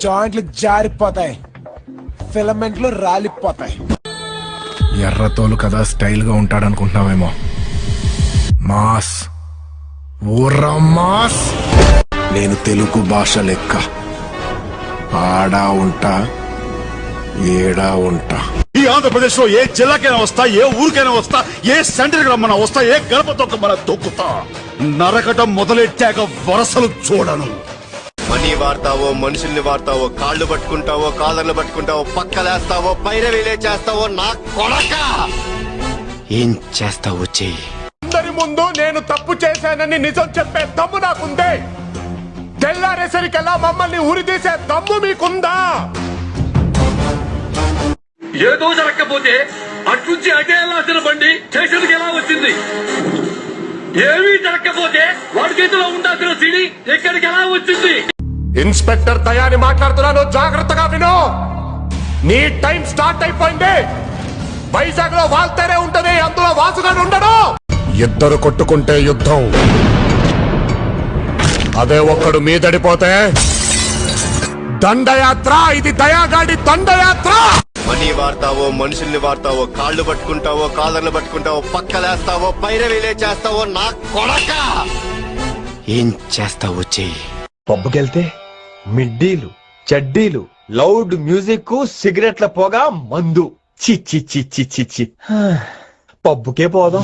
జాయింట్లు జారిపోతాయి, ఫిలమెంట్లు రాలిపోతాయి. ఎర్రతోలు కదా స్టైల్ గా ఉంటాడనుకుంటున్నావేమో. Mass, ఊర్రా mass. నేను తెలుగు భాష లెక్క ఆడా ఉంటా, ఏడా ఉంటా. ఈ ఆంధ్రప్రదేశ్ లో ఏ జిల్లాకైనా వస్తా, ఏ ఊరికైనా వస్తా, ఏ సెంటర్ కి రమ్మన్నా వస్తా, ఏ గడప తొక్కమన్నా తొక్కుతా. నరకటం మొదలెట్టాక వరసలు చూడను. మనీ వాడతావో, మనుషుల్ని వాడతావో, కాళ్ళు పట్టుకుంటావో, కాళ్ళను పట్టుకుంటావో, పక్కలేస్తావో, పైరవీలే చేస్తావో, నా కొడక ఏం చేస్తావో చెయ్యి. అందరి ముందు నేను తప్పు చేశానని నిజం చెప్పే దమ్ము నాకుందే. తెల్లారేసరికల్లా మమ్మల్ని ఉరితీసే దమ్ము మీకుందా? ఏదో జరగకపోతే అట్నుంచి అటే వెళ్ళాల్సిన బండి స్టేషన్కి ఎలా వచ్చింది? ఏమీ జరగకపోతే వాడి చేతిలో ఉండాల్సిన సిడి ఎక్కడికి ఎలా వచ్చింది? ఇన్స్పెక్టర్ దయాని మాట్లాడుతున్నాను, జాగ్రత్తగా విను. నీ టైం స్టార్ట్ అయిపోయింది. వైజాగ్ లో వాళ్తేనే ఉంటది, అందులో వాసుగాడు ఉండడు. ఇద్దరు కొట్టుకుంటే యుద్ధం, అదే ఒక్కడు మీదడిపోతే దండయాత్ర. ఇది దయాగాడి దండయాత్ర. మనీ వాడతావో, మనుషుల్ని వాడతావో, కాళ్ళు పట్టుకుంటావో, కాళ్ళను పట్టుకుంటావో, పక్కలేస్తావో, పైరవీలే చేస్తావో, నా కొడక ఏం చేస్తావో చెయ్యి. పబ్బుకెళ్తే మిడ్డీలు, చెడ్డీలు, లౌడ్ మ్యూజిక్, సిగరెట్ల పొగ, మందు. చి చి చి చి చి చి. పబ్బుకే పోదాం.